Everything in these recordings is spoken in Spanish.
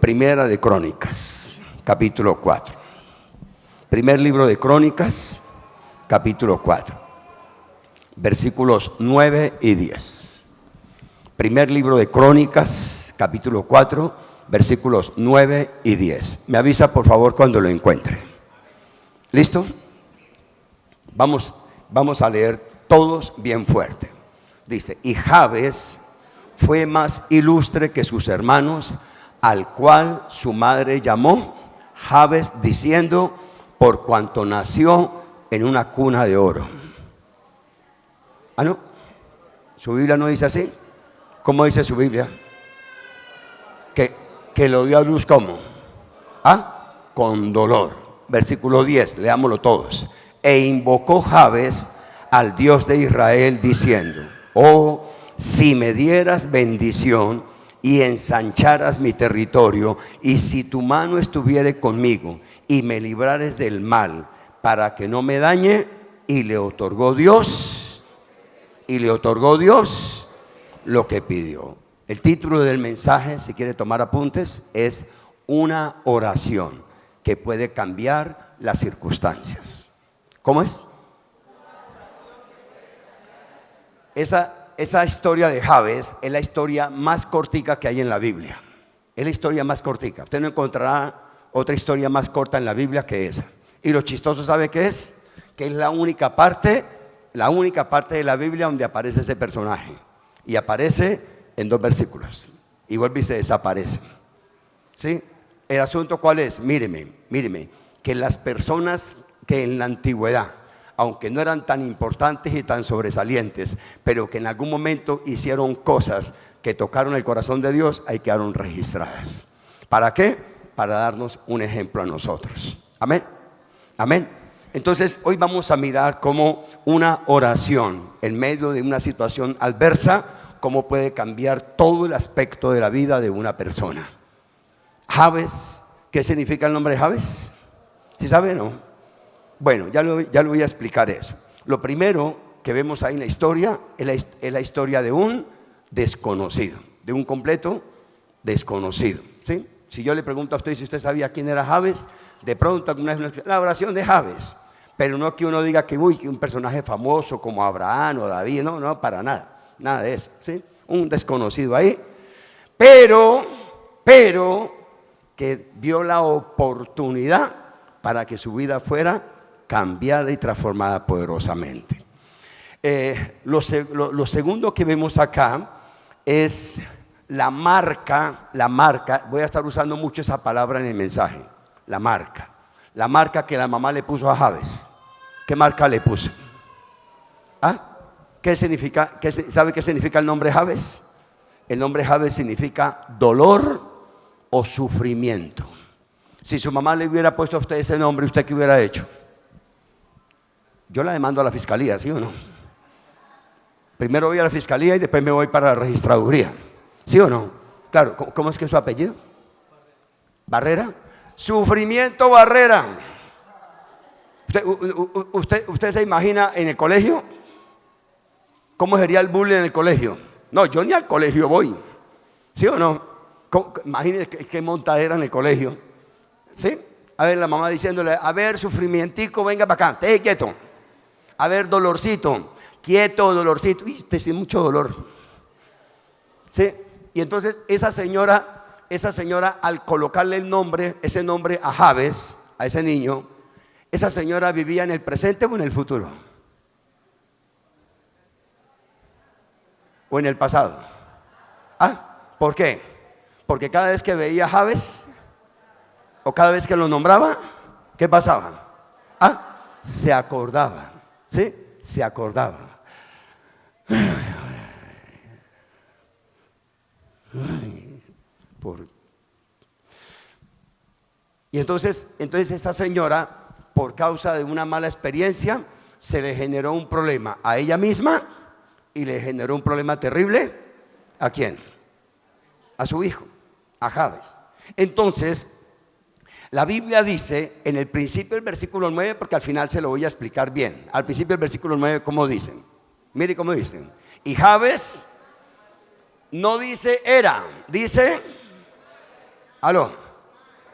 Primera de Crónicas, capítulo 4. Primer libro de Crónicas, capítulo 4, versículos 9 y 10. Primer libro de Crónicas, capítulo 4, versículos 9 y 10. Me avisa por favor cuando lo encuentre. ¿Listo? Vamos a leer todos bien fuerte. Dice: y Jabes fue más ilustre que sus hermanos, al cual su madre llamó Jabes, diciendo: por cuanto nació en una cuna de oro. ¿Ah, no? ¿Su Biblia no dice así? ¿Cómo dice su Biblia? Que lo dio a luz, ¿cómo? ¿Ah? Con dolor. Versículo 10, leámoslo todos. E invocó Jabes al Dios de Israel, diciendo: oh, si me dieras bendición y ensancharas mi territorio, y si tu mano estuviere conmigo y me librares del mal, para que no me dañe. Y le otorgó Dios lo que pidió. El título del mensaje, si quiere tomar apuntes, es una oración que puede cambiar las circunstancias. ¿Cómo es? Esa historia de Jabes es la historia más cortica que hay en la Biblia. Es la historia más cortica. Usted no encontrará otra historia más corta en la Biblia que esa. Y lo chistoso, ¿sabe qué es? Que es la única parte de la Biblia donde aparece ese personaje. Y aparece en 2 versículos. Y vuelve y se desaparece. ¿Sí? El asunto, ¿cuál es? Míreme, que las personas que en la antigüedad, aunque no eran tan importantes y tan sobresalientes, pero que en algún momento hicieron cosas que tocaron el corazón de Dios, ahí quedaron registradas. ¿Para qué? Para darnos un ejemplo a nosotros. Amén. Amén. Entonces hoy vamos a mirar cómo una oración en medio de una situación adversa, cómo puede cambiar todo el aspecto de la vida de una persona. Jabes, ¿qué significa el nombre de Jabes? ¿Sí sabe o no? Bueno, ya le voy a explicar eso. Lo primero que vemos ahí en la historia es la historia de un desconocido, de un completo desconocido, ¿sí? Si yo le pregunto a usted si usted sabía quién era Jabes, de pronto alguna vez la oración de Jabes, pero no que uno diga que un personaje famoso como Abraham o David, no, para nada de eso, ¿sí? Un desconocido ahí, pero que vio la oportunidad para que su vida fuera cambiada y transformada poderosamente. Lo segundo que vemos acá es la marca, voy a estar usando mucho esa palabra en el mensaje, la marca que la mamá le puso a Jabes. ¿Qué marca le puso? ¿Ah? ¿Qué significa? ¿Sabe qué significa el nombre Jabes? El nombre Jabes significa dolor o sufrimiento. Si su mamá le hubiera puesto a usted ese nombre, ¿usted qué hubiera hecho? Yo la demando a la fiscalía, ¿sí o no? Primero voy a la fiscalía y después me voy para la registraduría, ¿sí o no? Claro, ¿cómo es que es su apellido? ¿Barrera? Sufrimiento Barrera. ¿Usted se imagina en el colegio? ¿Cómo sería el bullying en el colegio? No, yo ni al colegio voy, ¿sí o no? Imagínese qué montadera en el colegio, ¿sí? A ver, la mamá diciéndole: a ver, sufrimientico, venga para acá, esté quieto. A ver, dolorcito, quieto, dolorcito. Uy, usted tiene mucho dolor, ¿sí? Y entonces esa señora, al colocarle ese nombre a Jabes, a ese niño, esa señora vivía en el presente o en el futuro, o en el pasado. ¿Ah? ¿Por qué? Porque cada vez que veía a Jabes, o cada vez que lo nombraba, ¿qué pasaba? ¿Ah? Se acordaba, ¿sí? Se acordaba. Y entonces esta señora, por causa de una mala experiencia, se le generó un problema a ella misma y le generó un problema terrible. ¿A quién? A su hijo, a Jabes. Entonces, la Biblia dice en el principio del versículo 9, porque al final se lo voy a explicar bien. Al principio del versículo 9, ¿cómo dicen? Mire cómo dicen. Y Jabes no dice era, dice Aló.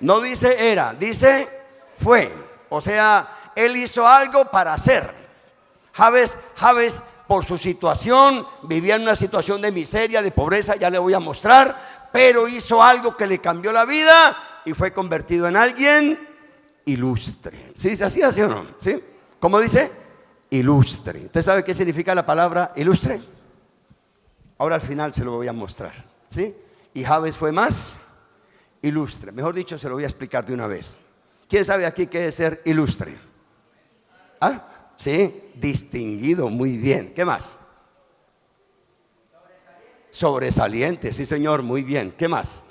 No dice era, dice fue. O sea, él hizo algo para hacer. Jabes, por su situación, vivía en una situación de miseria, de pobreza, ya le voy a mostrar, pero hizo algo que le cambió la vida y fue convertido en alguien ilustre. ¿Sí dice así, así o no? ¿Sí? ¿Cómo dice? Ilustre. ¿Usted sabe qué significa la palabra ilustre? Ahora al final se lo voy a mostrar. ¿Sí? Y Jabes fue más ilustre. Mejor dicho, se lo voy a explicar de una vez. ¿Quién sabe aquí qué es ser ilustre? ¿Ah? Sí, distinguido, muy bien. ¿Qué más? Sobresaliente, sí señor, muy bien. ¿Qué más?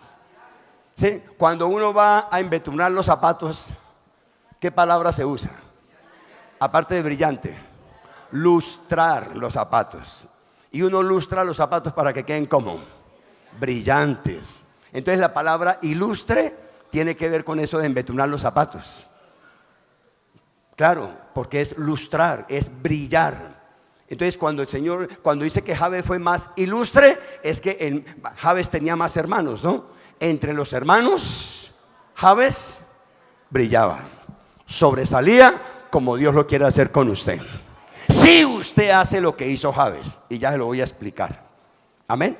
Sí, cuando uno va a embetunar los zapatos, ¿qué palabra se usa? Aparte de brillante, lustrar los zapatos. Y uno lustra los zapatos para que queden como brillantes. Entonces la palabra ilustre tiene que ver con eso de embetunar los zapatos. Claro, porque es lustrar, es brillar. Entonces cuando el Señor, cuando dice que Jabes fue más ilustre, es que Jabes tenía más hermanos, ¿no? Entre los hermanos, Jabes brillaba, sobresalía como Dios lo quiere hacer con usted. Si usted hace lo que hizo Jabes, y ya se lo voy a explicar. Amén.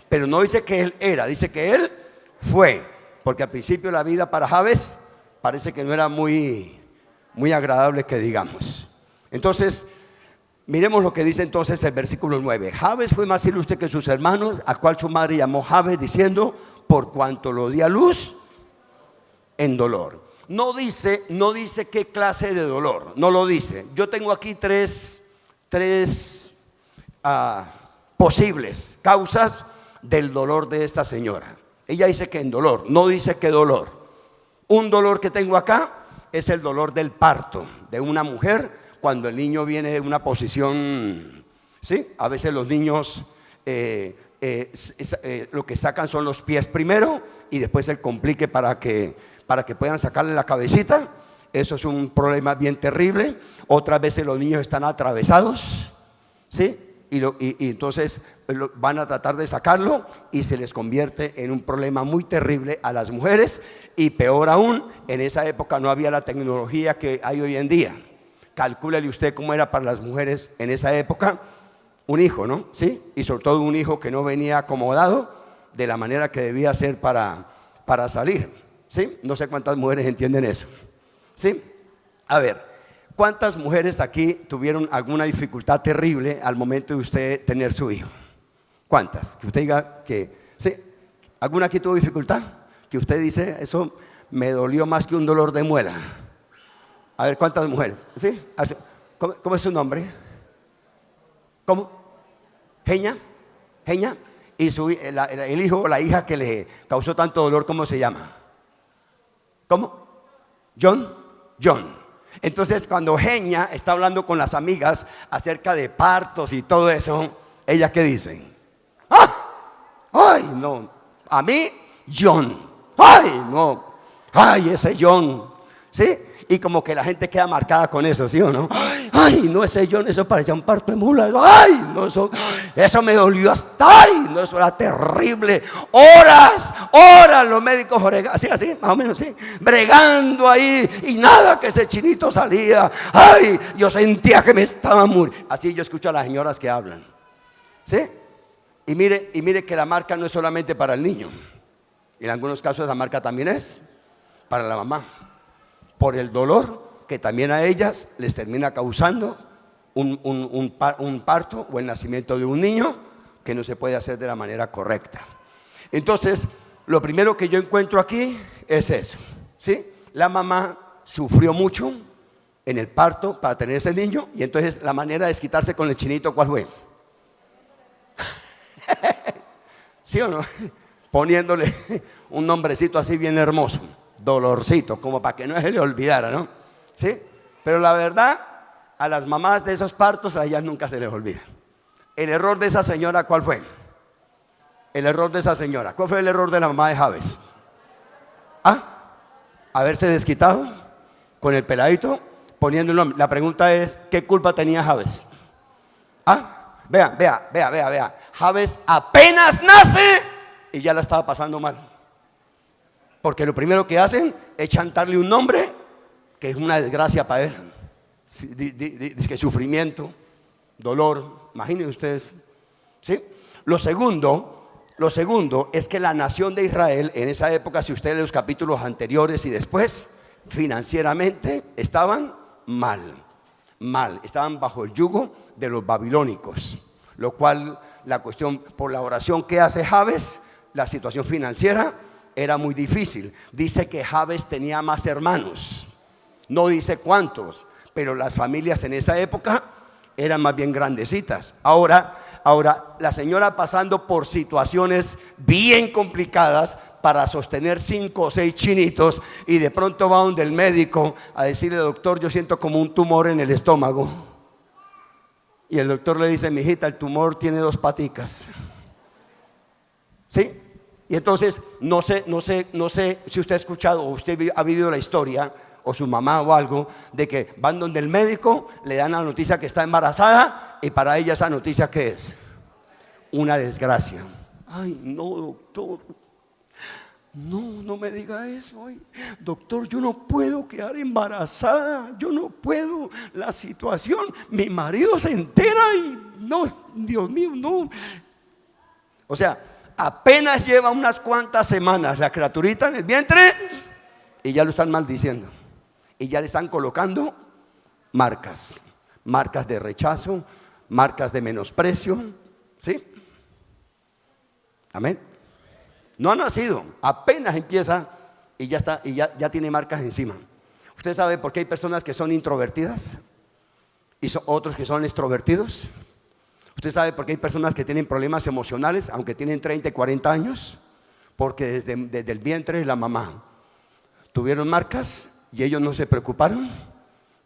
Pero no dice que él era, dice que él fue, porque al principio la vida para Jabes parece que no era muy agradable que digamos. Entonces, miremos lo que dice entonces el versículo 9. Jabes fue más ilustre que sus hermanos, a cual su madre llamó Jabes, diciendo, por cuanto lo di a luz en dolor. No dice qué clase de dolor, no lo dice. Yo tengo aquí tres posibles causas del dolor de esta señora. Ella dice que en dolor, no dice qué dolor. Un dolor que tengo acá es el dolor del parto de una mujer cuando el niño viene de una posición, ¿sí? A veces los niños lo que sacan son los pies primero y después el complique para que puedan sacarle la cabecita. Eso es un problema bien terrible. Otras veces los niños están atravesados, ¿sí? Y entonces van a tratar de sacarlo y se les convierte en un problema muy terrible a las mujeres. Y peor aún, en esa época no había la tecnología que hay hoy en día. Calcúlele usted cómo era para las mujeres en esa época un hijo, ¿no? ¿Sí? Y sobre todo un hijo que no venía acomodado de la manera que debía ser para salir, ¿sí? No sé cuántas mujeres entienden eso, ¿sí? A ver, ¿cuántas mujeres aquí tuvieron alguna dificultad terrible al momento de usted tener su hijo? ¿Cuántas? Que usted diga que, ¿sí? ¿Alguna aquí tuvo dificultad? Que usted dice, eso me dolió más que un dolor de muela. A ver, ¿cuántas mujeres? ¿Sí? ¿Cómo es su nombre? ¿Cómo? ¿Geña? ¿Geña? Y el hijo o la hija que le causó tanto dolor, ¿cómo se llama? ¿Cómo? John. Entonces cuando Geña está hablando con las amigas acerca de partos y todo eso, ¿ellas qué dicen? ¡Ah! ¡Ay, no! A mí, John. ¡Ay, no! ¡Ay, ese John! ¿Sí? Y como que la gente queda marcada con eso, ¿sí o no? ¡Ay, no, ese John, eso parecía un parto de mula! ¡Ay, no, eso me dolió hasta! ¡Ay, no, eso era terrible! ¡Horas los médicos así, más o menos, sí, bregando ahí y nada que ese chinito salía! ¡Ay, yo sentía que me estaba muriendo! Así yo escucho a las señoras que hablan, ¿sí? Y mire que la marca no es solamente para el niño. En algunos casos la marca también es para la mamá, por el dolor que también a ellas les termina causando un parto o el nacimiento de un niño que no se puede hacer de la manera correcta. Entonces, lo primero que yo encuentro aquí es eso, ¿sí? La mamá sufrió mucho en el parto para tener ese niño y entonces la manera de desquitarse con el chinito, ¿cuál fue? ¿Sí o no? Poniéndole un nombrecito así bien hermoso, Dolorcito, como para que no se le olvidara, ¿no? ¿Sí? Pero la verdad, a las mamás de esos partos, a ellas nunca se les olvida. El error de esa señora, ¿cuál fue? El error de esa señora. ¿Cuál fue el error de la mamá de Jabes? Haberse desquitado con el peladito, poniendo el nombre. La pregunta es, ¿qué culpa tenía Jabes? Vea. Jabes apenas nace y ya la estaba pasando mal. Porque lo primero que hacen es chantarle un nombre que es una desgracia para él. Dice que sufrimiento, dolor, imaginen ustedes. ¿Sí? Lo segundo es que la nación de Israel en esa época, si ustedes leen los capítulos anteriores y después, financieramente estaban mal, estaban bajo el yugo de los babilónicos, lo cual la cuestión por la oración que hace Jabes, la situación financiera era muy difícil. Dice que Jabes tenía más hermanos, no dice cuántos, pero las familias en esa época eran más bien grandecitas. Ahora la señora pasando por situaciones bien complicadas para sostener 5 o 6 chinitos, y de pronto va donde el médico a decirle: doctor, yo siento como un tumor en el estómago. Y el doctor le dice: mijita, el tumor tiene 2 paticas. ¿Sí? Y entonces no sé si usted ha escuchado o usted ha vivido la historia, o su mamá o algo, de que van donde el médico, le dan la noticia que está embarazada, y para ella esa noticia, ¿qué es? Una desgracia. Ay, no, doctor, no me diga eso. Ay, doctor, yo no puedo quedar embarazada, yo no puedo, la situación, mi marido se entera y no, Dios mío, no. O sea, apenas lleva unas cuantas semanas la criaturita en el vientre y ya lo están maldiciendo. Y ya le están colocando marcas de rechazo, marcas de menosprecio. ¿Sí? Amén. No ha nacido, apenas empieza y ya está, y ya tiene marcas encima. ¿Usted sabe por qué hay personas que son introvertidas y otros que son extrovertidos? ¿Usted sabe por qué hay personas que tienen problemas emocionales aunque tienen 30 y 40 años? Porque desde el vientre de la mamá tuvieron marcas y ellos no se preocuparon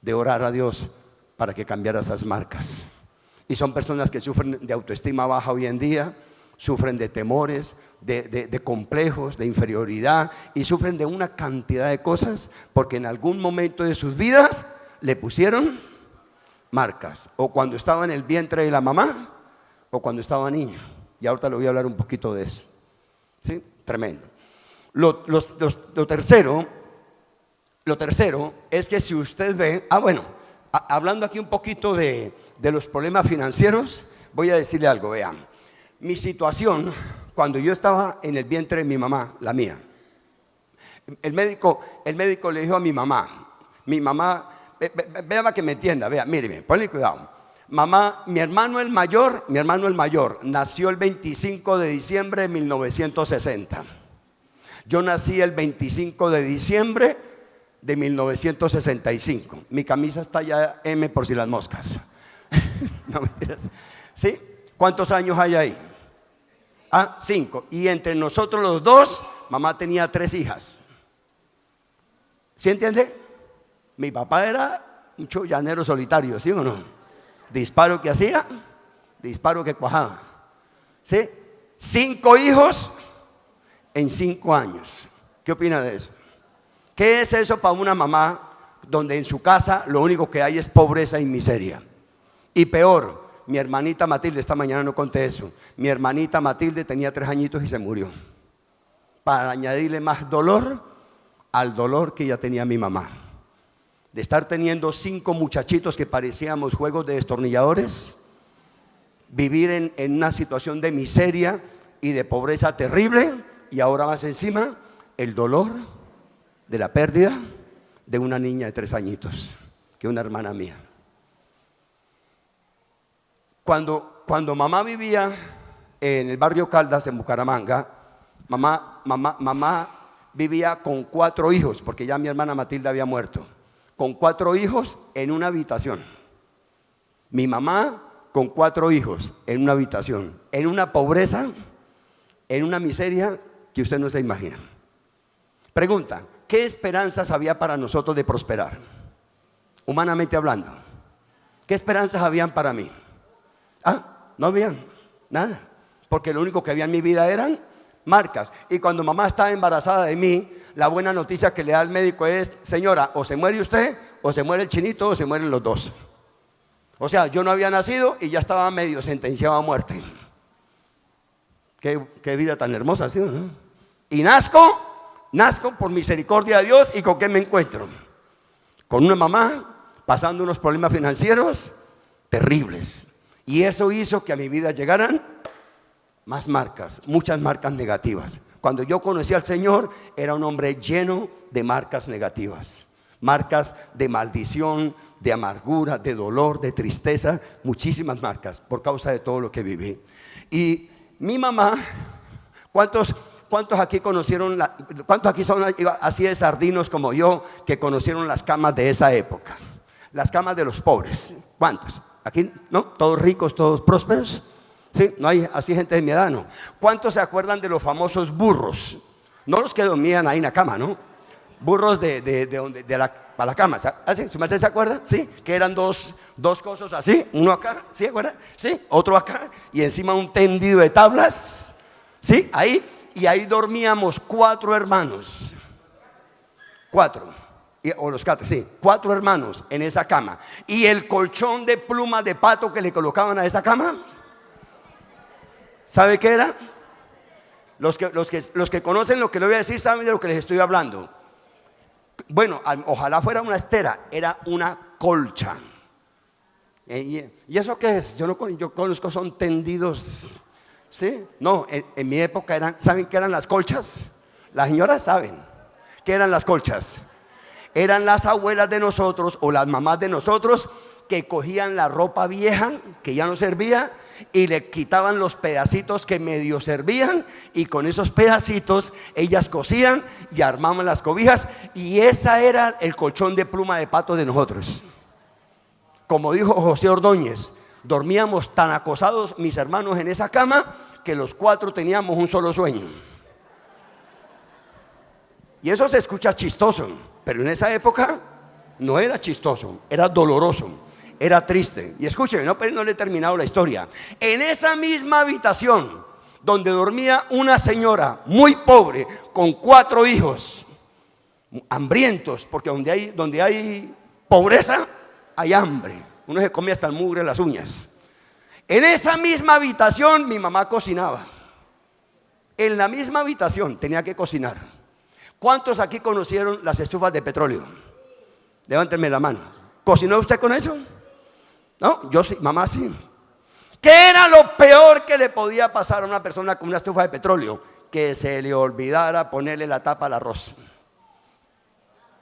de orar a Dios para que cambiara esas marcas. Y son personas que sufren de autoestima baja hoy en día, sufren de temores, de complejos, de inferioridad, y sufren de una cantidad de cosas porque en algún momento de sus vidas le pusieron marcas, o cuando estaba en el vientre de la mamá o cuando estaba niño. Y ahorita le voy a hablar un poquito de eso. ¿Sí? Tremendo. Lo tercero es que si usted ve, hablando aquí un poquito de los problemas financieros, voy a decirle algo. Vean, mi situación cuando yo estaba en el vientre de mi mamá, la mía, el médico le dijo a mi mamá, vea para que me entienda, vea, míreme, ponle cuidado. Mamá, mi hermano el mayor nació el 25 de diciembre de 1960. Yo nací el 25 de diciembre de 1965. Mi camisa está ya M por si las moscas. No mentiras. ¿Sí? ¿Cuántos años hay ahí? 5. Y entre nosotros los dos, mamá tenía 3 hijas. ¿Sí entiende? Mi papá era un llanero solitario, ¿sí o no? Disparo que hacía, disparo que cuajaba. ¿Sí? 5 hijos en 5 años. ¿Qué opina de eso? ¿Qué es eso para una mamá donde en su casa lo único que hay es pobreza y miseria? Y peor, mi hermanita Matilde, esta mañana no conté eso, mi hermanita Matilde tenía 3 añitos y se murió, para añadirle más dolor al dolor que ya tenía mi mamá, de estar teniendo 5 muchachitos que parecíamos juegos de destornilladores, vivir en una situación de miseria y de pobreza terrible, y ahora más encima el dolor de la pérdida de una niña de 3 añitos, que es una hermana mía. Cuando mamá vivía en el barrio Caldas, en Bucaramanga, mamá vivía con 4 hijos, porque ya mi hermana Matilde había muerto, con 4 hijos en una habitación. Mi mamá con 4 hijos en una habitación, en una pobreza, en una miseria que usted no se imagina. Pregunta, ¿qué esperanzas había para nosotros de prosperar? Humanamente hablando, ¿qué esperanzas habían para mí? No habían nada, porque lo único que había en mi vida eran marcas. Y cuando mamá estaba embarazada de mí, la buena noticia que le da el médico es: señora, o se muere usted, o se muere el chinito, o se mueren los dos. O sea, yo no había nacido y ya estaba medio sentenciado a muerte. Qué vida tan hermosa, ¿sí o no? Y nazco Nazco por misericordia de Dios, ¿y con qué me encuentro? Con una mamá pasando unos problemas financieros terribles. Y eso hizo que a mi vida llegaran más marcas, muchas marcas negativas. Cuando yo conocí al Señor, era un hombre lleno de marcas negativas, marcas de maldición, de amargura, de dolor, de tristeza, muchísimas marcas por causa de todo lo que viví. Y mi mamá, ¿cuántos aquí conocieron, cuántos aquí son así de sardinos como yo, que conocieron las camas de esa época? Las camas de los pobres. ¿Cuántos? Aquí, ¿no? Todos ricos, todos prósperos. Sí, no hay así gente de mi edad, ¿no? ¿Cuántos se acuerdan de los famosos burros? No los que dormían ahí en la cama, ¿no? Burros para la cama. ¿Sí? ¿Su merced se acuerda? Sí, que eran dos cosas así, uno acá, ¿sí? ¿Acuerda? Sí, otro acá, y encima un tendido de tablas, ¿sí? Ahí, y ahí dormíamos 4 hermanos. 4. O los cates, sí, 4 hermanos en esa cama. Y el colchón de pluma de pato que le colocaban a esa cama, ¿sabe qué era? Los que conocen lo que le voy a decir saben de lo que les estoy hablando. Bueno, ojalá fuera una estera, era una colcha. ¿Y eso qué es? Yo conozco, son tendidos, ¿sí? No, en mi época ¿saben qué eran las colchas? Las señoras saben qué eran las colchas. Eran las abuelas de nosotros o las mamás de nosotros que cogían la ropa vieja que ya no servía y le quitaban los pedacitos que medio servían, y con esos pedacitos ellas cosían y armaban las cobijas, y esa era el colchón de pluma de pato de nosotros. Como dijo José Ordóñez, dormíamos tan acosados mis hermanos en esa cama que los 4 teníamos un solo sueño. Y eso se escucha chistoso, pero en esa época no era chistoso, era doloroso, era triste. Y escúcheme, pero no le he terminado la historia. En esa misma habitación donde dormía una señora muy pobre con 4 hijos, hambrientos, porque donde hay pobreza hay hambre. Uno se come hasta el mugre de las uñas. En esa misma habitación mi mamá cocinaba. En la misma habitación tenía que cocinar. ¿Cuántos aquí conocieron las estufas de petróleo? Levántenme la mano. ¿Cocinó usted con eso? No, yo sí, mamá sí. ¿Qué era lo peor que le podía pasar a una persona con una estufa de petróleo? Que se le olvidara ponerle la tapa al arroz.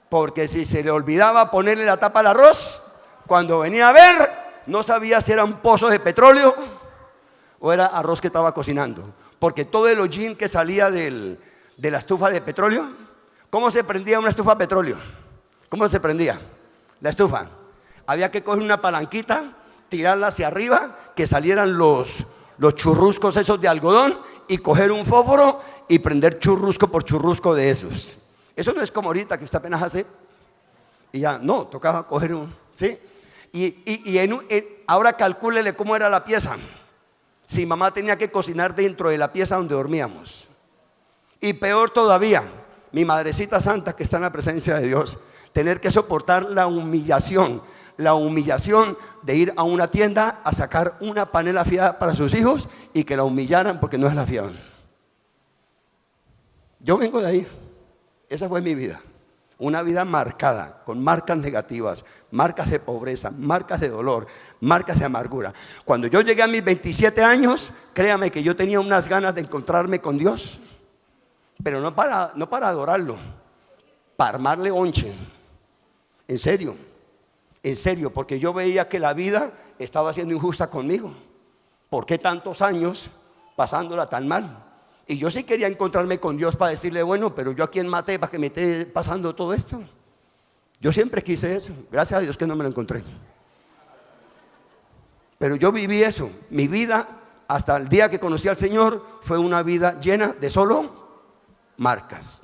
Porque si se le olvidaba ponerle la tapa al arroz, cuando venía a ver, no sabía si era un pozo de petróleo o era arroz que estaba cocinando. Porque todo el hollín que salía de la estufa de petróleo. ¿Cómo se prendía una estufa de petróleo? ¿Cómo se prendía la estufa? Había que coger una palanquita, tirarla hacia arriba, que salieran los churruscos esos de algodón, y coger un fósforo y prender churrusco por churrusco de esos. Eso no es como ahorita que usted apenas hace y ya, no, tocaba coger un, ¿sí? Ahora calcúlele cómo era la pieza. Si mamá tenía que cocinar dentro de la pieza donde dormíamos. Y peor todavía, mi madrecita santa que está en la presencia de Dios, tener que soportar la humillación de ir a una tienda a sacar una panela fiada para sus hijos y que la humillaran porque no es la fiaban. Yo vengo de ahí. Esa fue mi vida. Una vida marcada, con marcas negativas, marcas de pobreza, marcas de dolor, marcas de amargura. Cuando yo llegué a mis 27 años, créame que yo tenía unas ganas de encontrarme con Dios, pero no para adorarlo, para armarle onche. En serio, porque yo veía que la vida estaba siendo injusta conmigo. ¿Por qué tantos años pasándola tan mal? Y yo sí quería encontrarme con Dios para decirle, bueno, pero yo a quién maté para que me esté pasando todo esto. Yo siempre quise eso, gracias a Dios que no me lo encontré. Pero yo viví eso, mi vida hasta el día que conocí al Señor fue una vida llena de solo marcas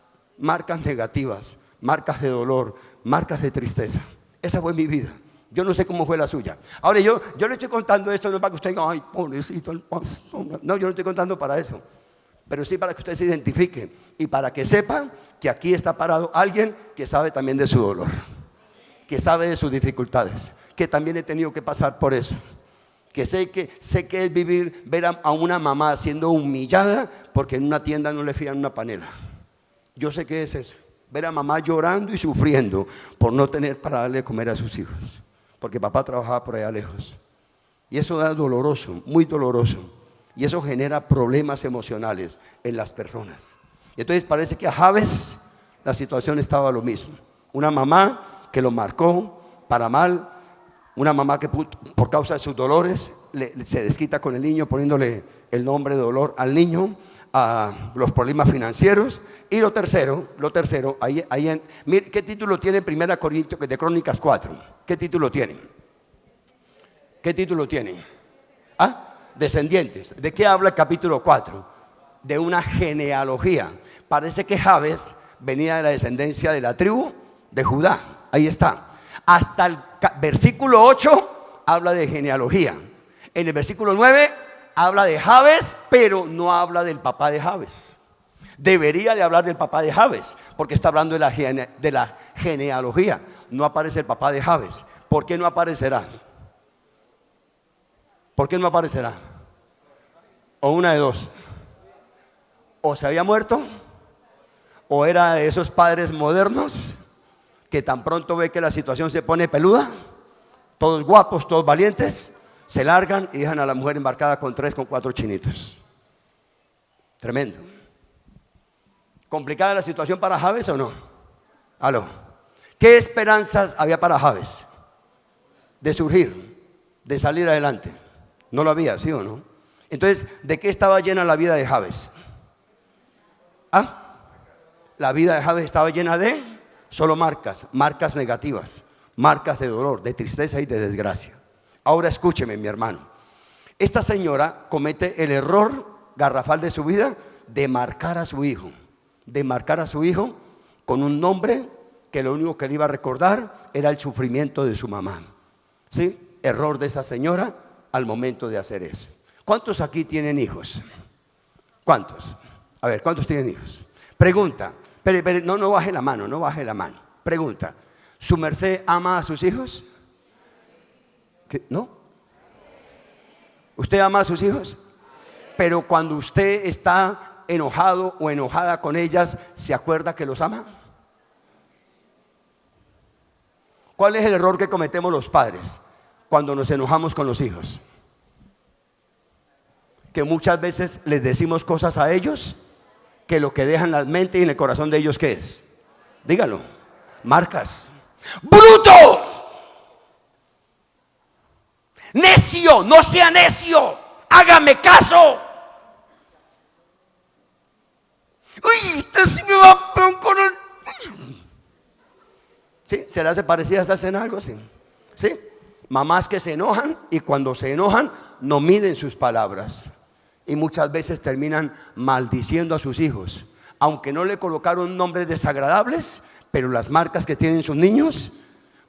negativas, marcas de dolor, marcas de tristeza. Esa fue mi vida. Yo no sé cómo fue la suya. Ahora yo le estoy contando esto no para que usted diga, ay, pobrecito el pastor. No, yo no estoy contando para eso, pero sí para que usted se identifique y para que sepa que aquí está parado alguien que sabe también de su dolor, que sabe de sus dificultades, que también he tenido que pasar por eso, que sé que es ver a una mamá siendo humillada porque en una tienda no le fían una panela. Yo sé qué es eso. Ver a mamá llorando y sufriendo por no tener para darle de comer a sus hijos, porque papá trabajaba por allá lejos. Y eso es doloroso, muy doloroso. Y eso genera problemas emocionales en las personas. Y entonces parece que a Jabes la situación estaba lo mismo. Una mamá que lo marcó para mal, una mamá que por causa de sus dolores se desquita con el niño poniéndole el nombre de dolor al niño, a los problemas financieros. Y lo tercero, mire, ¿qué título tiene 1 Corintios de Crónicas 4? ¿Qué título tiene? ¿Qué título tiene? ¿Ah? Descendientes. ¿De qué habla el capítulo 4? De una genealogía. Parece que Jabes venía de la descendencia de la tribu de Judá. Ahí está. Hasta el versículo 8 habla de genealogía. En el versículo 9 habla de Jabes, pero no habla del papá de Jabes. Debería de hablar del papá de Jabes, porque está hablando de la genealogía. No aparece el papá de Jabes. ¿Por qué no aparecerá? ¿Por qué no aparecerá? O una de dos. O se había muerto, o era de esos padres modernos que tan pronto ve que la situación se pone peluda, todos guapos, todos valientes, se largan y dejan a la mujer embarcada con 3, con 4 chinitos. Tremendo. ¿Complicada la situación para Jabes o no? ¿Aló? ¿Qué esperanzas había para Jabes de surgir, de salir adelante? No lo había, ¿sí o no? Entonces, ¿de qué estaba llena la vida de Jabes? La vida de Jabes estaba llena de solo marcas negativas, marcas de dolor, de tristeza y de desgracia. Ahora escúcheme, mi hermano. Esta señora comete el error garrafal de su vida de marcar a su hijo con un nombre que lo único que le iba a recordar era el sufrimiento de su mamá. ¿Sí? Error de esa señora al momento de hacer eso. ¿Cuántos aquí tienen hijos? ¿Cuántos? A ver, ¿cuántos tienen hijos? Pregunta, pero no baje la mano, no baje la mano. Pregunta, ¿su merced ama a sus hijos? ¿No? ¿Usted ama a sus hijos? Pero cuando usted está enojado o enojada con ellas, ¿se acuerda que los ama? ¿Cuál es el error que cometemos los padres cuando nos enojamos con los hijos? Que muchas veces les decimos cosas a ellos que lo que dejan en la mente y en el corazón de ellos, ¿qué es? Dígalo. Marcas. ¡Bruto! ¡Necio! ¡No sea necio! ¡Hágame caso! ¡Uy! Usted sí me va con el... ¿Sí? ¿Se le hace parecida a esa escena algo así? ¿Sí? Mamás que se enojan y cuando se enojan no miden sus palabras. Y muchas veces terminan maldiciendo a sus hijos. Aunque no le colocaron nombres desagradables, pero las marcas que tienen sus niños,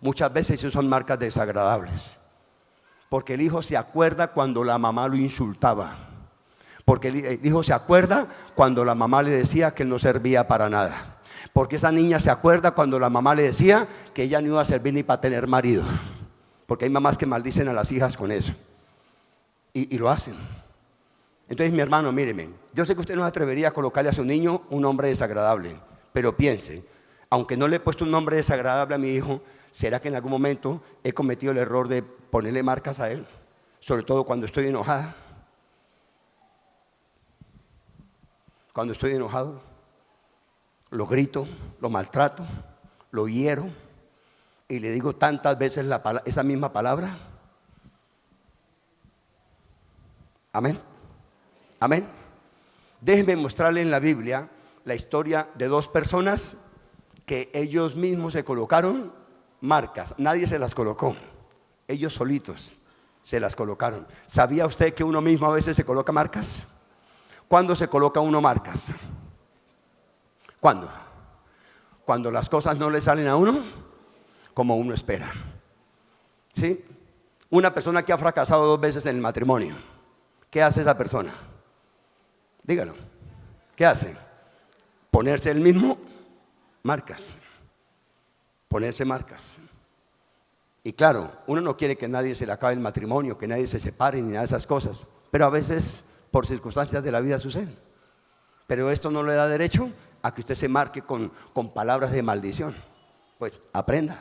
muchas veces son marcas desagradables. Porque el hijo se acuerda cuando la mamá lo insultaba. Porque el hijo se acuerda cuando la mamá le decía que él no servía para nada. Porque esa niña se acuerda cuando la mamá le decía que ella no iba a servir ni para tener marido. Porque hay mamás que maldicen a las hijas con eso. Y lo hacen. Entonces, mi hermano, míreme, yo sé que usted no se atrevería a colocarle a su niño un nombre desagradable, pero piense, aunque no le he puesto un nombre desagradable a mi hijo, ¿será que en algún momento he cometido el error de ponerle marcas a él? Sobre todo cuando estoy enojada. Cuando estoy enojado, lo grito, lo maltrato, lo hiero y le digo tantas veces esa misma palabra. Amén. Amén. Déjenme mostrarle en la Biblia la historia de dos personas que ellos mismos se colocaron marcas. Nadie se las colocó. Ellos solitos se las colocaron. ¿Sabía usted que uno mismo a veces se coloca marcas? ¿Cuándo se coloca uno marcas? ¿Cuándo? Cuando las cosas no le salen a uno como uno espera. ¿Sí? Una persona que ha fracasado 2 veces en el matrimonio, ¿qué hace esa persona? Dígalo. ¿Qué hace? Ponerse él mismo marcas. Ponerse marcas. Y claro, uno no quiere que nadie se le acabe el matrimonio, que nadie se separe ni nada de esas cosas. Pero a veces, por circunstancias de la vida suceden. Pero esto no le da derecho a que usted se marque con palabras de maldición. Pues aprenda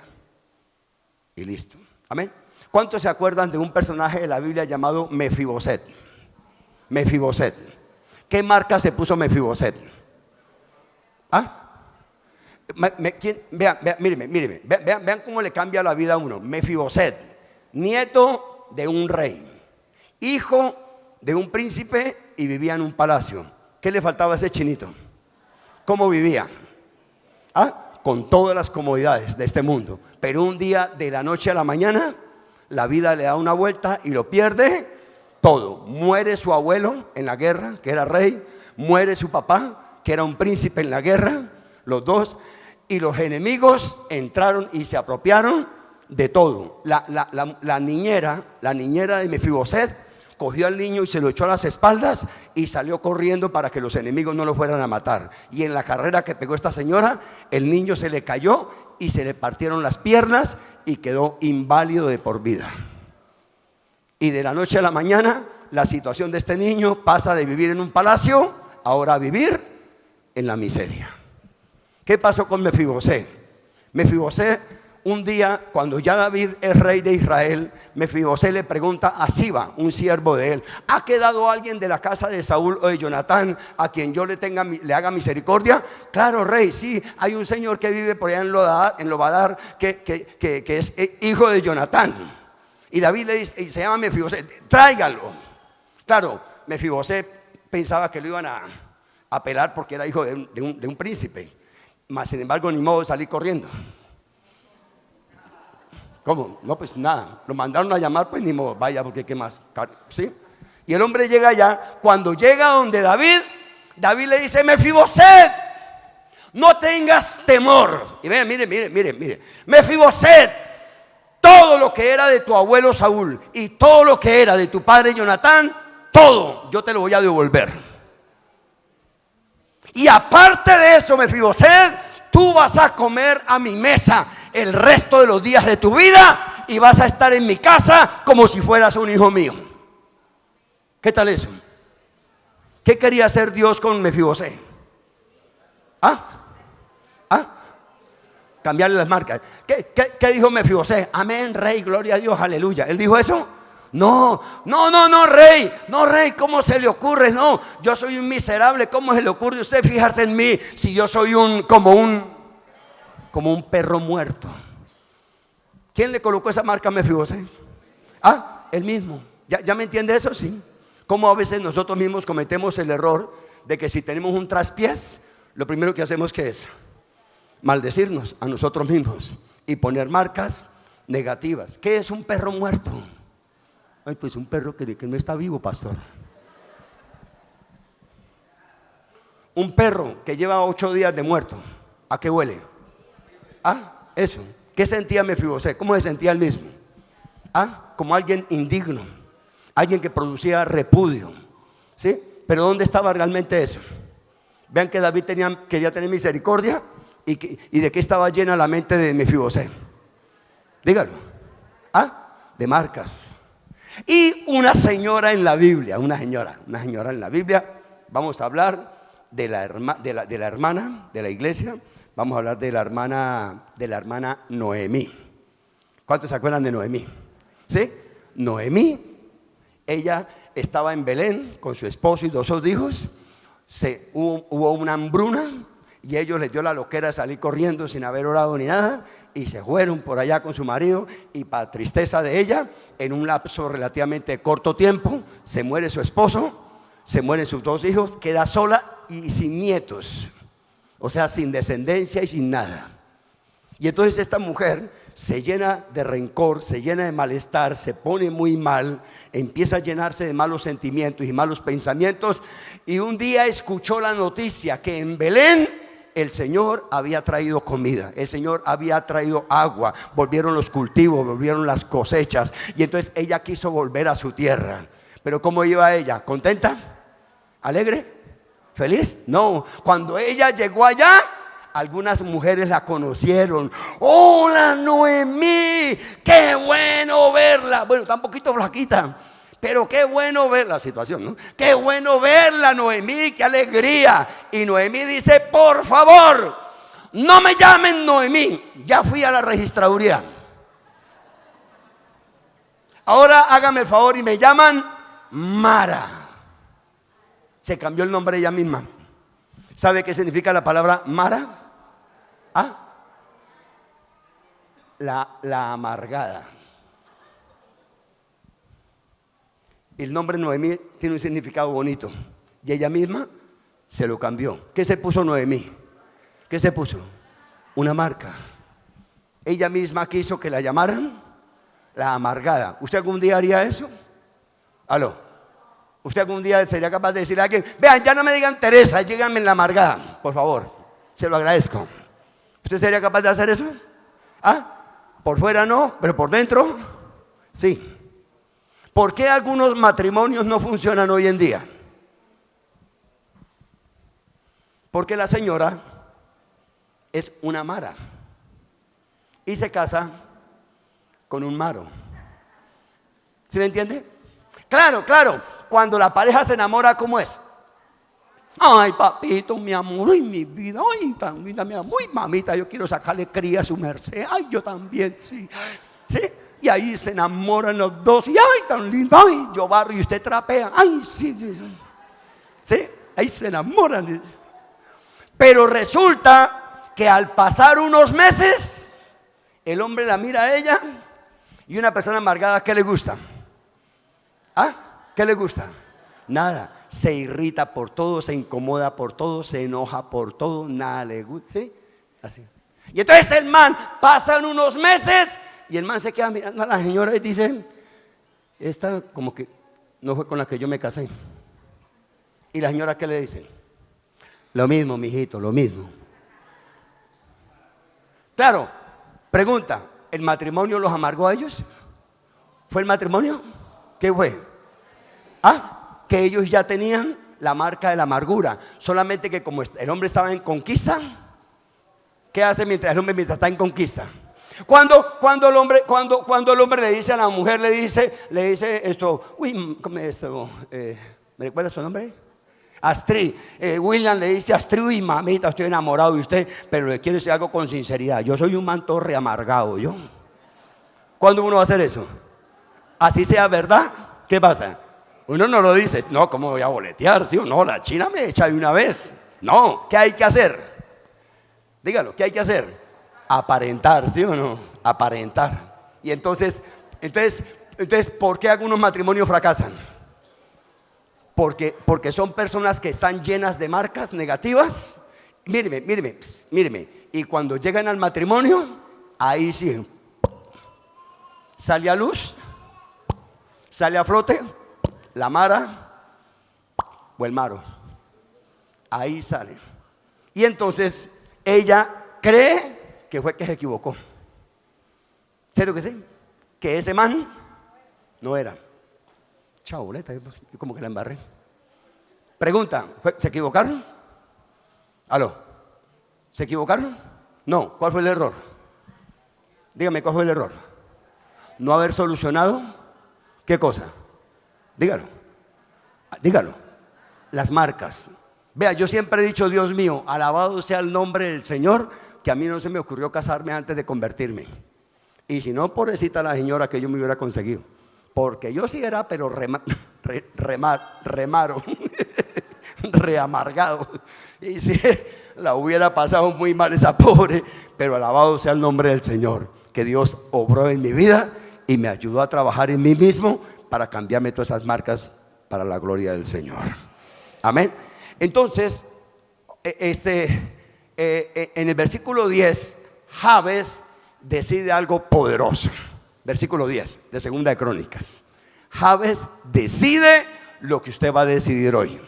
y listo. Amén. ¿Cuántos se acuerdan de un personaje de la Biblia llamado Mefiboset? Mefiboset. ¿Qué marca se puso Mefiboset? ¿Ah? Míreme, vean cómo le cambia la vida a uno. Mefiboset, nieto de un rey, hijo de un príncipe y vivía en un palacio. ¿Qué le faltaba a ese chinito? ¿Cómo vivía? Con todas las comodidades de este mundo. Pero un día, de la noche a la mañana, la vida le da una vuelta y lo pierde todo. Muere su abuelo en la guerra, que era rey. Muere su papá, que era un príncipe en la guerra. Los dos. Y los enemigos entraron y se apropiaron de todo. La niñera de Mefiboset cogió al niño y se lo echó a las espaldas y salió corriendo para que los enemigos no lo fueran a matar. Y en la carrera que pegó esta señora, el niño se le cayó y se le partieron las piernas y quedó inválido de por vida. Y de la noche a la mañana, la situación de este niño pasa de vivir en un palacio ahora a vivir en la miseria. ¿Qué pasó con Mefiboset? Mefiboset, un día, cuando ya David es rey de Israel, Mefiboset le pregunta a Siba, un siervo de él: ¿ha quedado alguien de la casa de Saúl o de Jonatán a quien yo le haga misericordia? Claro, rey, sí, hay un señor que vive por allá en Lobadar, que es hijo de Jonatán. Y David le dice, y se llama Mefiboset, tráigalo. Claro, Mefiboset pensaba que lo iban a pelar porque era hijo de un príncipe. Mas sin embargo, ni modo de salir corriendo. ¿Cómo? No, pues nada, lo mandaron a llamar, pues ni modo, vaya, porque qué más, ¿sí? Y el hombre llega allá. Cuando llega donde David le dice: Mefiboset, no tengas temor. Y mire, Mefiboset, todo lo que era de tu abuelo Saúl y todo lo que era de tu padre Jonatán, todo yo te lo voy a devolver. Y aparte de eso, Mefiboset, tú vas a comer a mi mesa el resto de los días de tu vida y vas a estar en mi casa como si fueras un hijo mío. ¿Qué tal eso? ¿Qué quería hacer Dios con Mefiboset? Cambiarle las marcas. ¿Qué dijo Mefiboset? Amén, rey, gloria a Dios, aleluya. ¿Él dijo eso? No, rey, ¿cómo se le ocurre? No, yo soy un miserable, ¿cómo se le ocurre a usted fijarse en mí si yo soy como un perro muerto? ¿Quién le colocó esa marca a Mefiboset? Él mismo. ¿Ya me entiende eso? Sí. Cómo a veces nosotros mismos cometemos el error de que si tenemos un traspiés, lo primero que hacemos, ¿qué es? Maldecirnos a nosotros mismos y poner marcas negativas. ¿Qué es un perro muerto? Ay, pues un perro que no está vivo, pastor. Un perro que lleva 8 días de muerto, ¿a qué huele? Eso. ¿Qué sentía Mefiboset? ¿Cómo se sentía él mismo? Como alguien indigno, alguien que producía repudio, ¿sí? Pero ¿dónde estaba realmente eso? Vean que David quería tener misericordia y de qué estaba llena la mente de Mefiboset. Dígalo. De marcas. Y una señora en la Biblia, una señora en la Biblia. Vamos a hablar de la hermana de la iglesia. Vamos a hablar de la hermana Noemí. ¿Cuántos se acuerdan de Noemí? ¿Sí? Noemí, ella estaba en Belén con su esposo y 2 hijos. Hubo una hambruna y ellos les dio la loquera de salir corriendo sin haber orado ni nada. Y se fueron por allá con su marido y para tristeza de ella, en un lapso relativamente corto tiempo, se muere su esposo, se mueren sus 2 hijos, queda sola y sin nietos, o sea, sin descendencia y sin nada. Y entonces esta mujer se llena de rencor, se llena de malestar, se pone muy mal, empieza a llenarse de malos sentimientos y malos pensamientos. Y un día escuchó la noticia que en Belén el Señor había traído comida, el Señor había traído agua, volvieron los cultivos, volvieron las cosechas. Y entonces ella quiso volver a su tierra. Pero ¿cómo iba ella? ¿Contenta? ¿Alegre? ¿Feliz? No. Cuando ella llegó allá, algunas mujeres la conocieron. ¡Hola, Noemí! ¡Qué bueno verla! Bueno, está un poquito flaquita, Pero qué bueno ver la situación, ¿no? Qué bueno verla, Noemí, qué alegría. Y Noemí dice, por favor, no me llamen Noemí. Ya fui a la registraduría. Ahora hágame el favor y me llaman Mara. Se cambió el nombre ella misma. ¿Sabe qué significa la palabra Mara? ¿Ah? La amargada. El nombre Noemí tiene un significado bonito. Y ella misma se lo cambió. ¿Qué se puso Noemí? ¿Qué se puso? Una marca. Ella misma quiso que la llamaran la amargada. ¿Usted algún día haría eso? ¿Aló? ¿Usted algún día sería capaz de decirle a alguien, vean, ya no me digan Teresa, díganme la amargada, por favor? Se lo agradezco. ¿Usted sería capaz de hacer eso? ¿Ah? Por fuera no, pero por dentro sí. ¿Por qué algunos matrimonios no funcionan hoy en día? Porque la señora es una Mara y se casa con un Maro. ¿Sí me entiende? Claro, claro. Cuando la pareja se enamora, ¿cómo es? Ay, papito, mi amor, ay, mi vida, ay, familia, mi amor, ay, mamita, yo quiero sacarle cría a su merced, ay, yo también, sí. ¿Sí? Y ahí se enamoran los dos, y ay, tan lindo, ay, yo barro y usted trapea, ay, sí, sí, sí. ¿Sí? Ahí se enamoran. Pero resulta que al pasar unos meses, el hombre la mira a ella, y una persona amargada, ¿qué le gusta? ¿Ah? ¿Qué le gusta? Nada. Se irrita por todo, se incomoda por todo, se enoja por todo, nada le gusta. ¿Sí? Así. Y entonces el man, pasan unos meses y el man se queda mirando a la señora y dice, esta como que no fue con la que yo me casé. ¿Y la señora qué le dice? Lo mismo, mijito, lo mismo. Claro, pregunta, ¿el matrimonio los amargó a ellos? ¿Fue el matrimonio? ¿Qué fue? Ah, que ellos ya tenían la marca de la amargura. Solamente que como el hombre estaba en conquista, ¿qué hace mientras el hombre está en conquista? Cuando el hombre le dice a la mujer, le dice esto, uy, ¿cómo es esto? ¿Me recuerda su nombre? Astrid. William le dice a Astrid, uy, mamita, estoy enamorado de usted, pero le quiero decir algo con sinceridad. Yo soy un man torre amargado, yo. ¿Cuándo uno va a hacer eso? Así sea verdad, ¿qué pasa? Uno no lo dice, no, ¿cómo voy a boletear? ¿Sí o no? La China me echa de una vez. No, ¿qué hay que hacer? Dígalo, ¿qué hay que hacer? Aparentar, ¿sí o no? Aparentar. Y entonces, ¿por qué algunos matrimonios fracasan? Porque son personas que están llenas de marcas negativas. Míreme. Y cuando llegan al matrimonio, ahí sí, sale a luz, sale a flote la Mara o el Maro. Ahí sale. Y entonces ella cree que fue que se equivocó. ¿Cierto que sí? Que ese man no era. Chao, boleta, yo como que la embarré. Pregunta, ¿se equivocaron? ¿Aló? ¿Se equivocaron? No, ¿cuál fue el error? Dígame, ¿cuál fue el error? No haber solucionado, ¿qué cosa? Dígalo. Las marcas. Vea, yo siempre he dicho, Dios mío, alabado sea el nombre del Señor, que a mí no se me ocurrió casarme antes de convertirme. Y si no, pobrecita la señora que yo me hubiera conseguido. Porque yo sí era, pero remaro, reamargado. Y si la hubiera pasado muy mal esa pobre, pero alabado sea el nombre del Señor, que Dios obró en mi vida y me ayudó a trabajar en mí mismo para cambiarme todas esas marcas para la gloria del Señor. Amén. Entonces, en el versículo 10, Jabes decide algo poderoso. Versículo 10 de Segunda de Crónicas. Jabes decide lo que usted va a decidir hoy.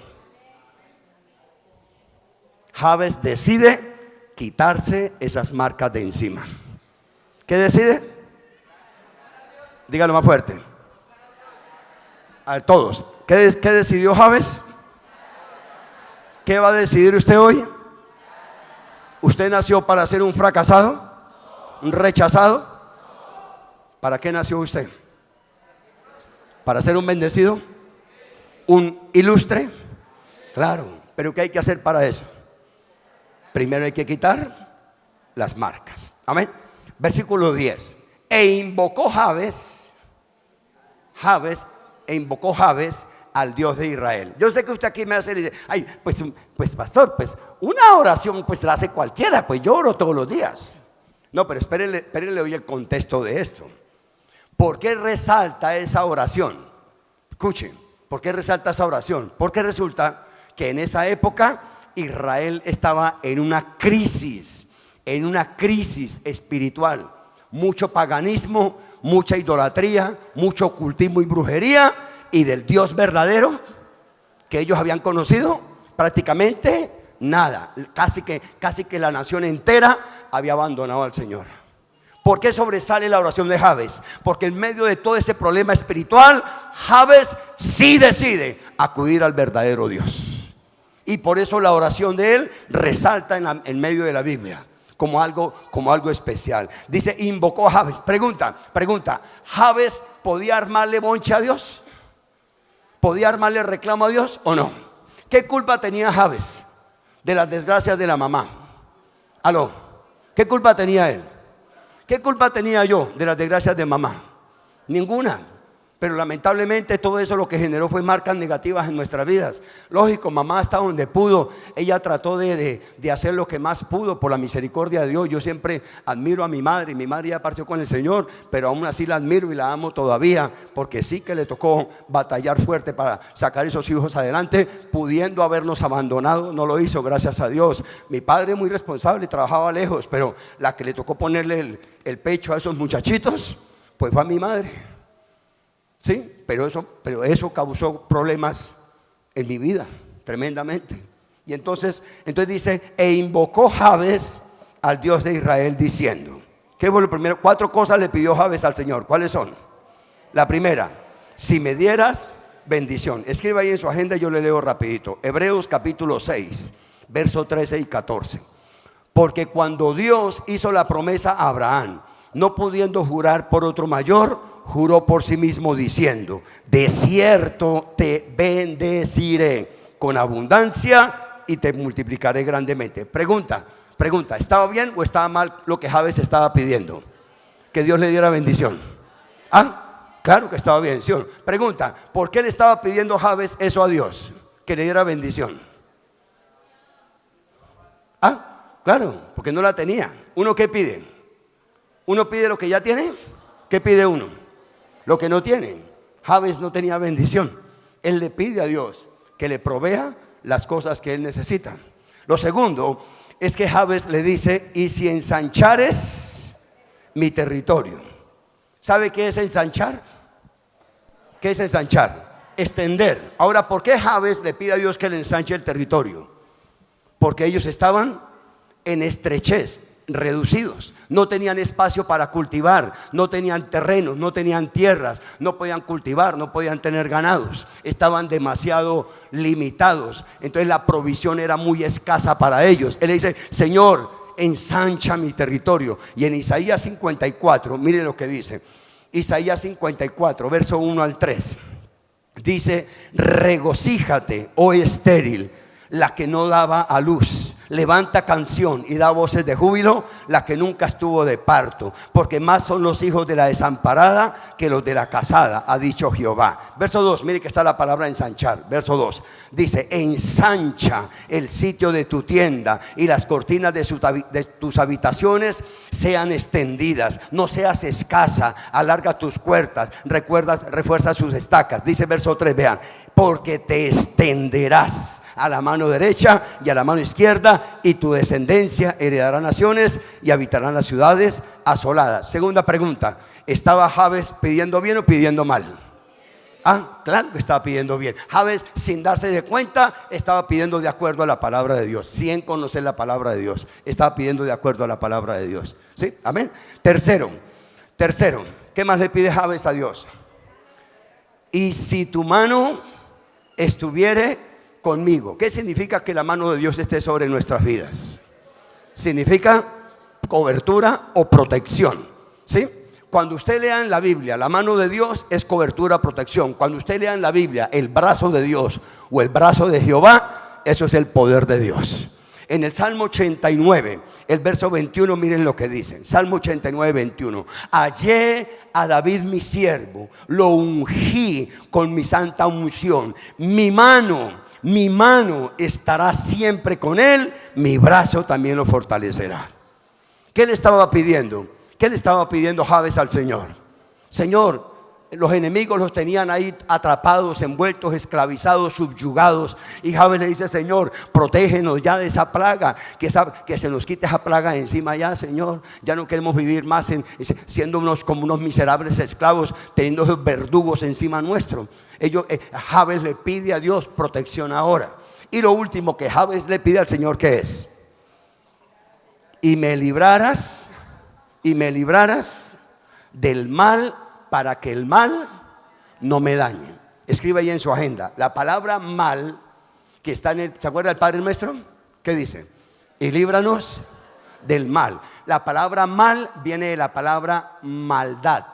Jabes decide quitarse esas marcas de encima. ¿Qué decide? Dígalo más fuerte. A todos. ¿Qué decidió Jabes? ¿Qué va a decidir usted hoy? ¿Usted nació para ser un fracasado? ¿Un rechazado? ¿Para qué nació usted? Para ser un bendecido, un ilustre, claro, pero ¿qué hay que hacer para eso? Primero hay que quitar las marcas. Amén. Versículo 10. E invocó Jabes al Dios de Israel. Yo sé que usted aquí me hace y dice, ay, pues pastor, pues una oración pues la hace cualquiera, pues yo oro todos los días. No, pero espérenle hoy el contexto de esto. ¿Por qué resalta esa oración? Escuchen, ¿por qué resalta esa oración? Porque resulta que en esa época Israel estaba en una crisis espiritual. Mucho paganismo, mucha idolatría, mucho ocultismo y brujería, y del Dios verdadero que ellos habían conocido prácticamente nada. Casi que la nación entera había abandonado al Señor. ¿Por qué sobresale la oración de Jabes? Porque en medio de todo ese problema espiritual, Jabes sí decide acudir al verdadero Dios. Y por eso la oración de él resalta en medio de la Biblia como algo especial. Dice, invocó a Jabes. Pregunta, ¿Jabes podía armarle bonche a Dios? ¿Podía armarle reclamo a Dios o no? ¿Qué culpa tenía Jabes de las desgracias de la mamá? ¿Aló? ¿Qué culpa tenía él? ¿Qué culpa tenía yo de las desgracias de mamá? Ninguna. Pero lamentablemente todo eso lo que generó fue marcas negativas en nuestras vidas. Lógico, mamá hasta donde pudo, ella trató de hacer lo que más pudo por la misericordia de Dios. Yo siempre admiro a mi madre ya partió con el Señor, pero aún así la admiro y la amo todavía, porque sí que le tocó batallar fuerte para sacar esos hijos adelante, pudiendo habernos abandonado, no lo hizo, gracias a Dios. Mi padre muy responsable, trabajaba lejos, pero la que le tocó ponerle el pecho a esos muchachitos, pues fue a mi madre. Sí, pero eso causó problemas en mi vida, tremendamente. Y entonces dice, e invocó Jabes al Dios de Israel diciendo, ¿qué fue lo primero? 4 cosas le pidió Jabes al Señor. ¿Cuáles son? La primera, si me dieras bendición. Escriba ahí en su agenda y yo le leo rapidito. Hebreos capítulo 6, versos 13 y 14. Porque cuando Dios hizo la promesa a Abraham, no pudiendo jurar por otro mayor, juró por sí mismo diciendo, de cierto te bendeciré con abundancia y te multiplicaré grandemente. Pregunta, ¿estaba bien o estaba mal lo que Jabes estaba pidiendo? Que Dios le diera bendición. Claro que estaba bien. ¿Sí? Pregunta, ¿por qué le estaba pidiendo Jabes eso a Dios? Que le diera bendición. Claro, porque no la tenía. ¿Uno qué pide? ¿Uno pide lo que ya tiene? ¿Qué pide uno? Lo que no tiene. Jabes no tenía bendición. Él le pide a Dios que le provea las cosas que él necesita. Lo segundo es que Jabes le dice, y si ensanchares mi territorio. ¿Sabe qué es ensanchar? ¿Qué es ensanchar? Extender. Ahora, ¿por qué Jabes le pide a Dios que le ensanche el territorio? Porque ellos estaban en estrechez, reducidos, no tenían espacio para cultivar, no tenían terrenos, no tenían tierras, no podían cultivar, no podían tener ganados, estaban demasiado limitados. Entonces la provisión era muy escasa para ellos. Él le dice, Señor, ensancha mi territorio. Y en Isaías 54, mire lo que dice, Isaías 54, verso 1 al 3, dice, regocíjate, oh estéril, la que no daba a luz. Levanta canción y da voces de júbilo, la que nunca estuvo de parto, porque más son los hijos de la desamparada que los de la casada, ha dicho Jehová. Verso 2, mire que está la palabra ensanchar. Verso 2, dice, ensancha el sitio de tu tienda y las cortinas de tus habitaciones sean extendidas, no seas escasa, alarga tus puertas, refuerza sus estacas. Dice verso 3, vean, porque te extenderás a la mano derecha y a la mano izquierda, y tu descendencia heredará naciones y habitarán las ciudades asoladas. Segunda pregunta, ¿estaba Jabes pidiendo bien o pidiendo mal? Claro que estaba pidiendo bien. Jabes, sin darse de cuenta, estaba pidiendo de acuerdo a la palabra de Dios, sin conocer la palabra de Dios. Estaba pidiendo de acuerdo a la palabra de Dios. ¿Sí? Amén. Tercero, ¿qué más le pide Jabes a Dios? Y si tu mano estuviere conmigo. ¿Qué significa que la mano de Dios esté sobre nuestras vidas? Significa cobertura o protección, ¿sí? Cuando usted lea en la Biblia la mano de Dios, es cobertura, protección. Cuando usted lea en la Biblia el brazo de Dios o el brazo de Jehová, eso es el poder de Dios. En el Salmo 89, el verso 21, miren lo que dice. Salmo 89, 21. Hallé a David mi siervo, lo ungí con mi santa unción. Mi mano estará siempre con él, mi brazo también lo fortalecerá. ¿Qué le estaba pidiendo? ¿Qué le estaba pidiendo Jabes al Señor? Señor, los enemigos los tenían ahí atrapados, envueltos, esclavizados, subyugados. Y Jabes le dice: Señor, protégenos ya de esa plaga, que se nos quite esa plaga encima ya, Señor. Ya no queremos vivir más siendo como unos miserables esclavos, teniendo esos verdugos encima nuestro. Jabes le pide a Dios protección ahora. Y lo último que Jabes le pide al Señor, ¿qué es? Y me libraras del mal, para que el mal no me dañe. Escribe ahí en su agenda la palabra mal, que está ¿se acuerda del Padre Nuestro? ¿Qué dice? Y líbranos del mal. La palabra mal viene de la palabra maldad,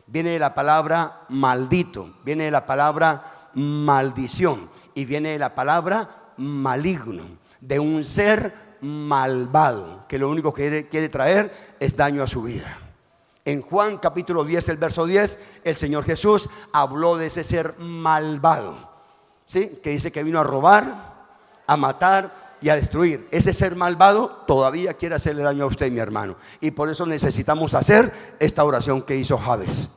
viene de la palabra maldito, viene de la palabra maldición y viene de la palabra maligno, de un ser malvado que lo único que quiere traer es daño a su vida. En Juan capítulo 10, el verso 10, el Señor Jesús habló de ese ser malvado, ¿sí? Que dice que vino a robar, a matar y a destruir. Ese ser malvado todavía quiere hacerle daño a usted, mi hermano. Y por eso necesitamos hacer esta oración que hizo Jabes.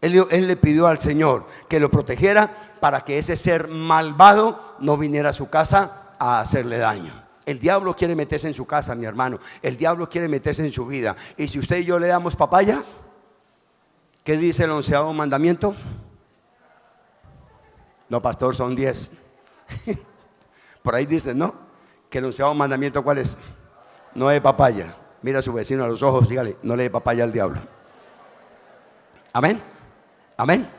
Él le pidió al Señor que lo protegiera para que ese ser malvado no viniera a su casa a hacerle daño. El diablo quiere meterse en su casa, mi hermano. El diablo quiere meterse en su vida. Y si usted y yo le damos papaya, ¿qué dice el 11º mandamiento? No, pastor, son 10. Por ahí dice, ¿no? Que el 11º mandamiento, ¿cuál es? No de papaya. Mira a su vecino a los ojos, dígale: no le dé papaya al diablo. Amén. Amén.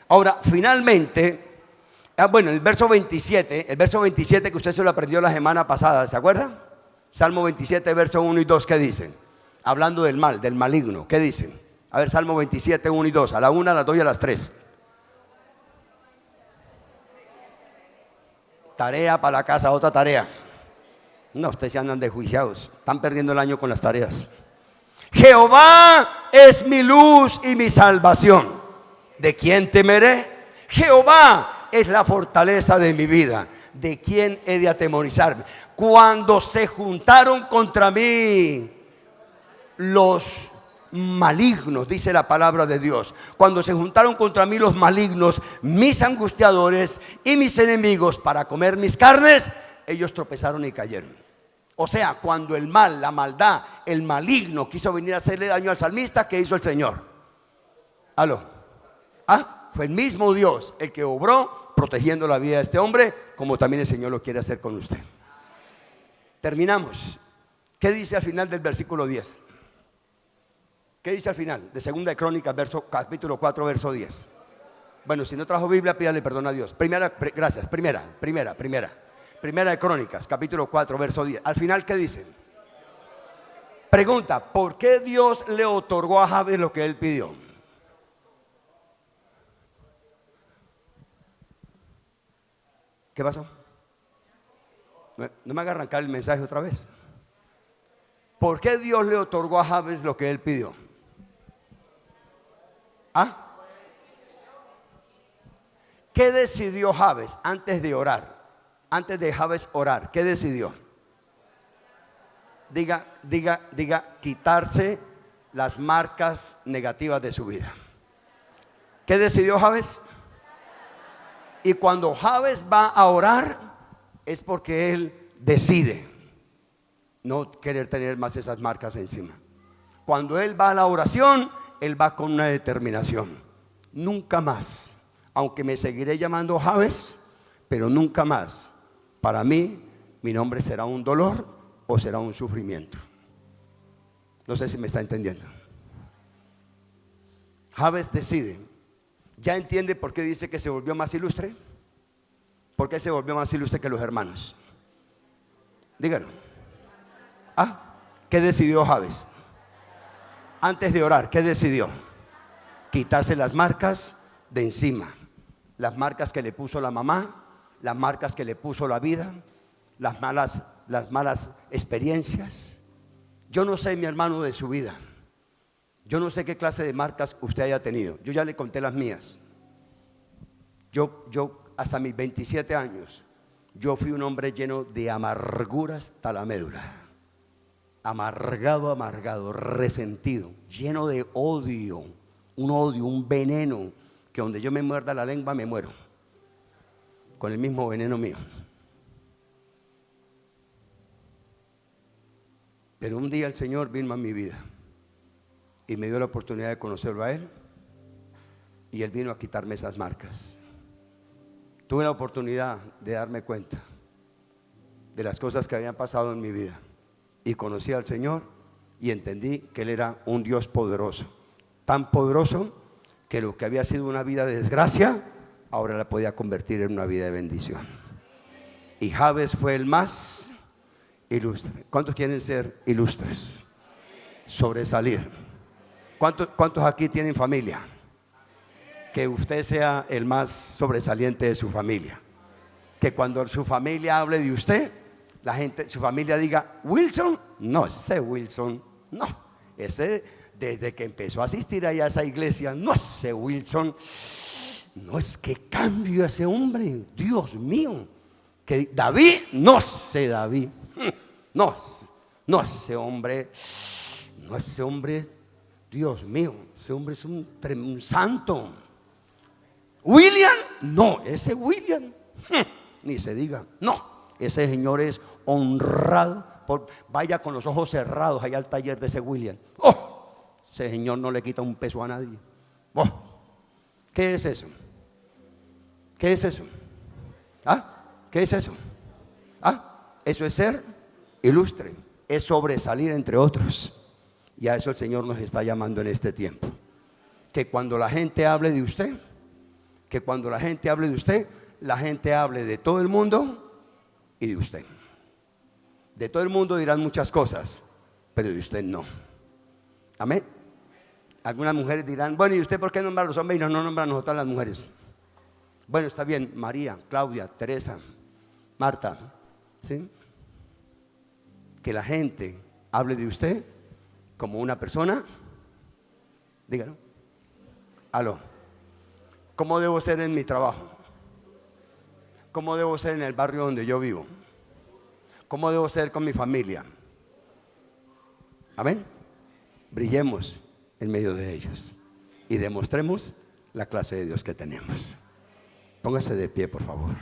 Ahora, finalmente, bueno, el verso 27 que usted se lo aprendió la semana pasada, ¿se acuerda? Salmo 27, verso 1 y 2, ¿qué dicen? Hablando del mal, del maligno, ¿qué dicen? A ver, Salmo 27, 1 y 2, a la 1, a las 2 y a las 3. Tarea para la casa, otra tarea. No, ustedes se andan desjuiciados, están perdiendo el año con las tareas. Jehová es mi luz y mi salvación. ¿De quién temeré? Jehová es la fortaleza de mi vida. ¿De quién he de atemorizarme? Cuando se juntaron contra mí los malignos, dice la palabra de Dios, cuando se juntaron contra mí los malignos, mis angustiadores y mis enemigos para comer mis carnes, ellos tropezaron y cayeron. O sea, cuando el mal, la maldad, el maligno quiso venir a hacerle daño al salmista, ¿qué hizo el Señor? ¿Aló? Fue el mismo Dios el que obró protegiendo la vida de este hombre, como también el Señor lo quiere hacer con usted. Terminamos. ¿Qué dice al final del versículo 10? ¿Qué dice al final? De Segunda de Crónicas, capítulo 4, verso 10. Bueno, si no trajo Biblia, pídale perdón a Dios. Primera de Crónicas, capítulo 4, verso 10. Al final, ¿qué dice? Pregunta: ¿por qué Dios le otorgó a Jabes lo que él pidió? ¿Qué pasó? No me haga arrancar el mensaje otra vez. ¿Por qué Dios le otorgó a Jabes lo que él pidió? ¿Qué decidió Jabes antes de orar? Antes de Jabes orar, ¿qué decidió? Diga, quitarse las marcas negativas de su vida. ¿Qué decidió Jabes? Y cuando Jabes va a orar, es porque él decide no querer tener más esas marcas encima. Cuando él va a la oración, él va con una determinación: nunca más, aunque me seguiré llamando Jabes, pero nunca más, para mí, mi nombre será un dolor o será un sufrimiento. No sé si me está entendiendo. Jabes decide. ¿Ya entiende por qué dice que se volvió más ilustre? ¿Por qué se volvió más ilustre que los hermanos? Díganlo. ¿Qué decidió Jabes? Antes de orar, ¿qué decidió? Quitarse las marcas de encima. Las marcas que le puso la mamá, las marcas que le puso la vida, las malas experiencias. Yo no sé, mi hermano, de su vida. Yo no sé qué clase de marcas usted haya tenido. Yo ya le conté las mías. Yo hasta mis 27 años, yo fui un hombre lleno de amargura hasta la médula. Amargado, resentido, lleno de odio, un veneno, que donde yo me muerda la lengua me muero, con el mismo veneno mío. Pero un día el Señor vino a mi vida y me dio la oportunidad de conocerlo a Él, y Él vino a quitarme esas marcas. Tuve la oportunidad de darme cuenta de las cosas que habían pasado en mi vida, y conocí al Señor y entendí que Él era un Dios poderoso, tan poderoso que lo que había sido una vida de desgracia, ahora la podía convertir en una vida de bendición. Y Jabes fue el más ilustre. ¿Cuántos quieren ser ilustres? Sobresalir. ¿Cuántos aquí tienen familia? Que usted sea el más sobresaliente de su familia. Que cuando su familia hable de usted, la gente, su familia diga: Wilson, no, ese Wilson, no, ese desde que empezó a asistir allá a esa iglesia, no, ese Wilson, no, es que cambio ese hombre, Dios mío, que David, no sé David, no, ese hombre, Dios mío, ese hombre es un santo. William, no, ese William, ni se diga, no, ese señor es honrado. Vaya con los ojos cerrados allá al taller de ese William. Oh, ese señor no le quita un peso a nadie. Oh, ¿qué es eso? ¿Qué es eso? ¿Ah? ¿Qué es eso? ¿Ah? Eso es ser ilustre, es sobresalir entre otros. Y a eso el Señor nos está llamando en este tiempo. Que cuando la gente hable de usted, la gente hable de todo el mundo y de usted. De todo el mundo dirán muchas cosas, pero de usted no. Amén. Algunas mujeres dirán: bueno, ¿y usted por qué nombra a los hombres y no nombra a nosotras las mujeres? Bueno, está bien, María, Claudia, Teresa, Marta, ¿sí? Que la gente hable de usted como una persona, dígalo. Aló. ¿Cómo debo ser en mi trabajo? ¿Cómo debo ser en el barrio donde yo vivo? ¿Cómo debo ser con mi familia? Amén. Brillemos en medio de ellos y demostremos la clase de Dios que tenemos. Póngase de pie, por favor.